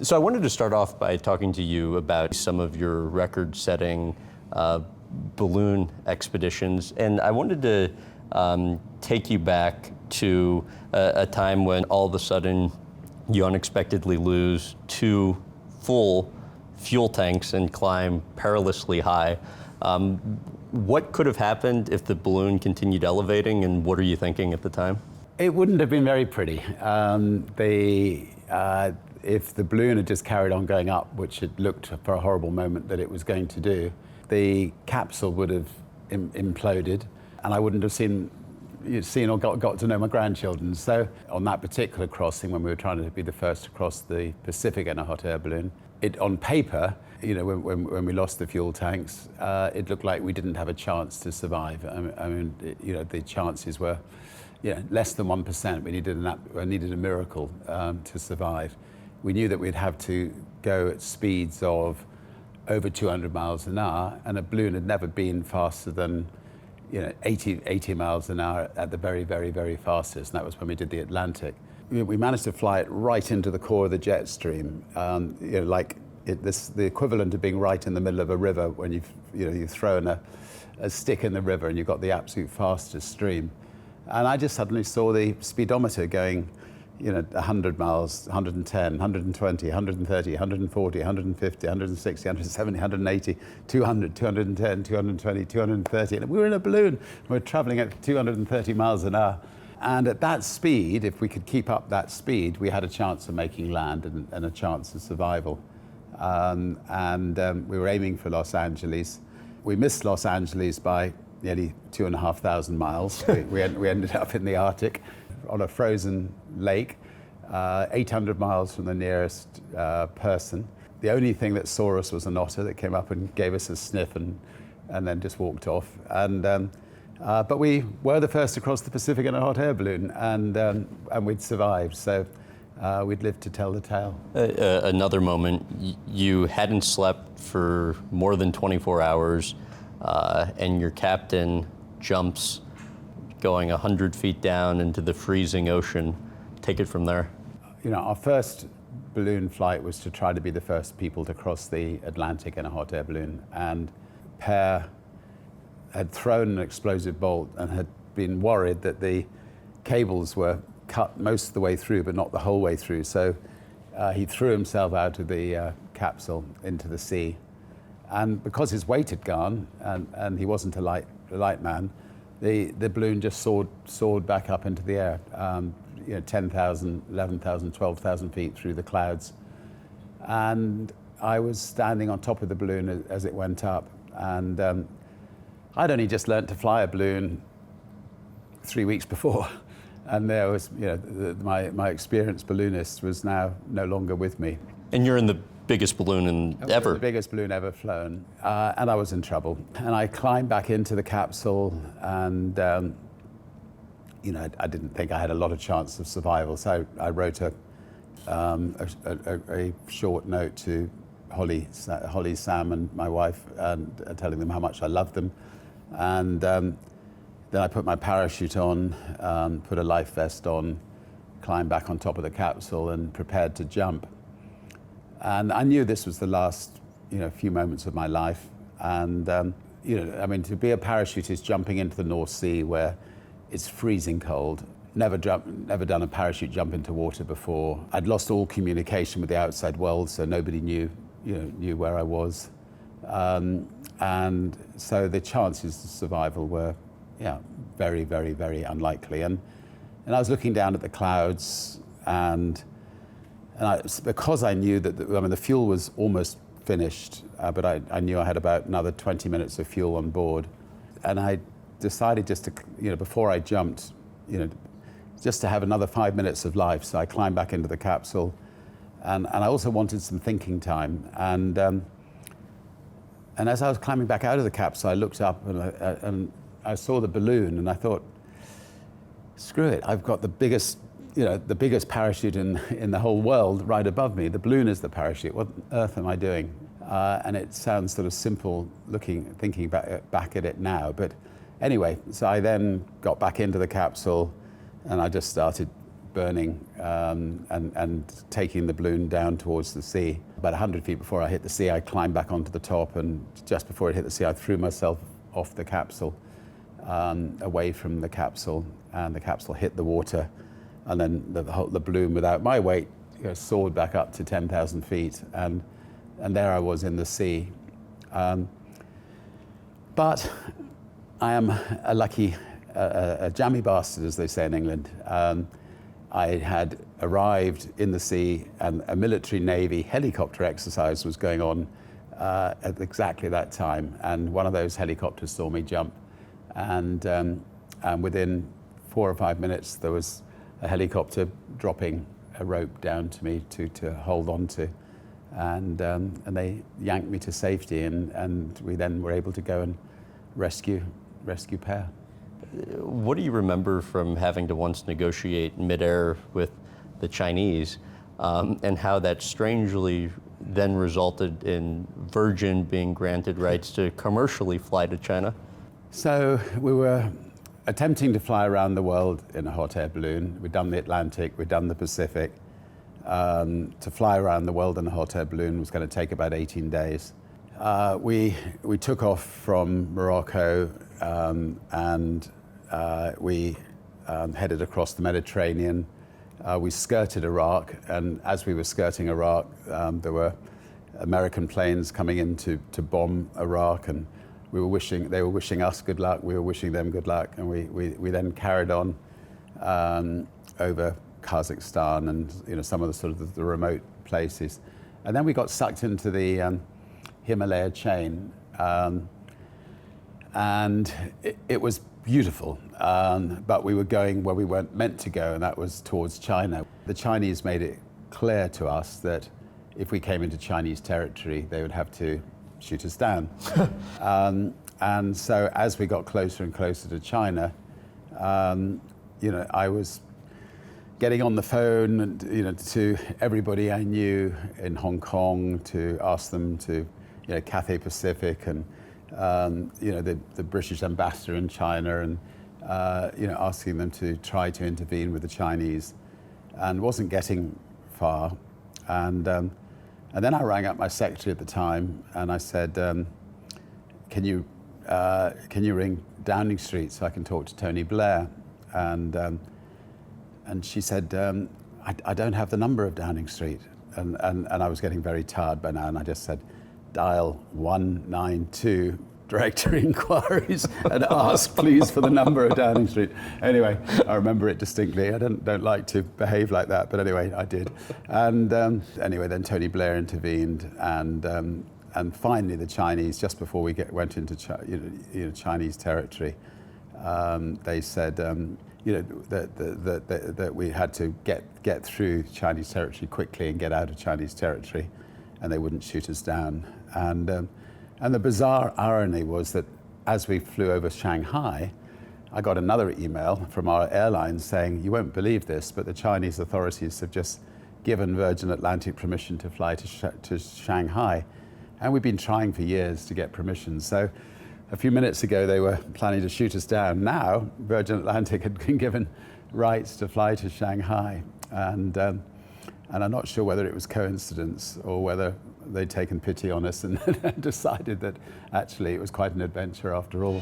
So I wanted to start off by talking to you about some of your record-setting balloon expeditions, and I wanted to take you back to a time when all of a sudden you unexpectedly lose 2 full fuel tanks and climb perilously high. What could have happened if the balloon continued elevating, and what are you thinking at the time? It wouldn't have been very pretty. If the balloon had just carried on going up, which it looked for a horrible moment that it was going to do, the capsule would have imploded, and I wouldn't have seen or got to know my grandchildren. So on that particular crossing, when we were trying to be the first to cross the Pacific in a hot air balloon, on paper, when we lost the fuel tanks, it looked like we didn't have a chance to survive. The chances were less than 1%. We needed a miracle to survive. We knew that we'd have to go at speeds of over 200 miles an hour, and a balloon had never been faster than 80 miles an hour at the very, very, very fastest, and that was when we did the Atlantic. We managed to fly it right into the core of the jet stream, the equivalent of being right in the middle of a river when you've thrown a stick in the river and you've got the absolute fastest stream. And I just suddenly saw the speedometer going 100 miles, 110, 120, 130, 140, 150, 160, 170, 180, 200, 210, 220, 230. And we were in a balloon. We were traveling at 230 miles an hour. And at that speed, if we could keep up that speed, we had a chance of making land and a chance of survival. We were aiming for Los Angeles. We missed Los Angeles by nearly 2,500 miles. we ended up in the Arctic on a frozen lake, 800 miles from the nearest person. The only thing that saw us was an otter that came up and gave us a sniff and then just walked off. But we were the first to cross the Pacific in a hot air balloon, and we'd survived. So we'd lived to tell the tale. Another moment, you hadn't slept for more than 24 hours, and your captain jumps going 100 feet down into the freezing ocean. Take it from there. Our first balloon flight was to try to be the first people to cross the Atlantic in a hot air balloon, and Per had thrown an explosive bolt and had been worried that the cables were cut most of the way through, but not the whole way through. So he threw himself out of the capsule into the sea. And because his weight had gone, and he wasn't a light man, the balloon just soared back up into the air, 10,000, 11,000, 12,000 feet through the clouds. And I was standing on top of the balloon as it went up. And I'd only just learned to fly a balloon 3 weeks before. And there was, my experienced balloonist was now no longer with me. And you're in the biggest balloon ever. The biggest balloon ever flown, and I was in trouble. And I climbed back into the capsule, and I didn't think I had a lot of chance of survival. So I wrote a short note to Holly, Sam, and my wife, and telling them how much I loved them. And then I put my parachute on, put a life vest on, climbed back on top of the capsule, and prepared to jump. And I knew this was the last, few moments of my life. And, to be a parachutist jumping into the North Sea where it's freezing cold, never done a parachute jump into water before. I'd lost all communication with the outside world, so nobody knew where I was. And so the chances of survival were, very, very, very unlikely. And I was looking down at the clouds, and because I knew that the fuel was almost finished, but I knew I had about another 20 minutes of fuel on board. And I decided just to, before I jumped, just to have another 5 minutes of life. So I climbed back into the capsule, and I also wanted some thinking time. And as I was climbing back out of the capsule, I looked up and I saw the balloon, and I thought, screw it, I've got the biggest parachute in the whole world right above me. The balloon is the parachute. What on earth am I doing? And it sounds sort of simple thinking back at it now. But anyway, so I then got back into the capsule, and I just started burning and taking the balloon down towards the sea. About 100 feet before I hit the sea, I climbed back onto the top, and just before it hit the sea, I threw myself off the capsule, away from the capsule, and the capsule hit the water, and then the balloon, without my weight, soared back up to 10,000 feet, and there I was in the sea. But I am a lucky, a jammy bastard, as they say in England. I had arrived in the sea, and a military Navy helicopter exercise was going on at exactly that time. And one of those helicopters saw me jump, and within 4 or 5 minutes, there was a helicopter dropping a rope down to me to hold on to. And they yanked me to safety, and we then were able to go and rescue Per. What do you remember from having to once negotiate midair with the Chinese, and how that strangely then resulted in Virgin being granted rights to commercially fly to China? So we were attempting to fly around the world in a hot air balloon. We'd done the Atlantic, we'd done the Pacific. To fly around the world in a hot air balloon was going to take about 18 days. We took off from Morocco, and we headed across the Mediterranean. We skirted Iraq, and as we were skirting Iraq, there were American planes coming in to bomb Iraq, and they were wishing us good luck, we were wishing them good luck, and we then carried on over Kazakhstan and some of the sort of the remote places. And then we got sucked into the Himalaya chain, and it was beautiful, but we were going where we weren't meant to go, and that was towards China. The Chinese made it clear to us that if we came into Chinese territory, they would have to shoot us down. And so as we got closer and closer to China, I was getting on the phone and, to everybody I knew in Hong Kong to ask them to, Cathay Pacific and, the British ambassador in China, and, asking them to try to intervene with the Chinese, and wasn't getting far. And then I rang up my secretary at the time, and I said, can you ring Downing Street so I can talk to Tony Blair? And she said, I don't have the number of Downing Street. And I was getting very tired by now, and I just said, dial 192, Directory Inquiries, and ask, please, for the number of Downing Street. Anyway, I remember it distinctly. I don't like to behave like that, but anyway, I did. And anyway, then Tony Blair intervened, and finally the Chinese, just before we went into Chinese territory, they said, that we had to get through Chinese territory quickly and get out of Chinese territory, and they wouldn't shoot us down. And the bizarre irony was that as we flew over Shanghai, I got another email from our airline saying, you won't believe this, but the Chinese authorities have just given Virgin Atlantic permission to fly to Shanghai. And we've been trying for years to get permission. So a few minutes ago, they were planning to shoot us down. Now, Virgin Atlantic had been given rights to fly to Shanghai. And I'm not sure whether it was coincidence or whether they'd taken pity on us and decided that actually it was quite an adventure after all.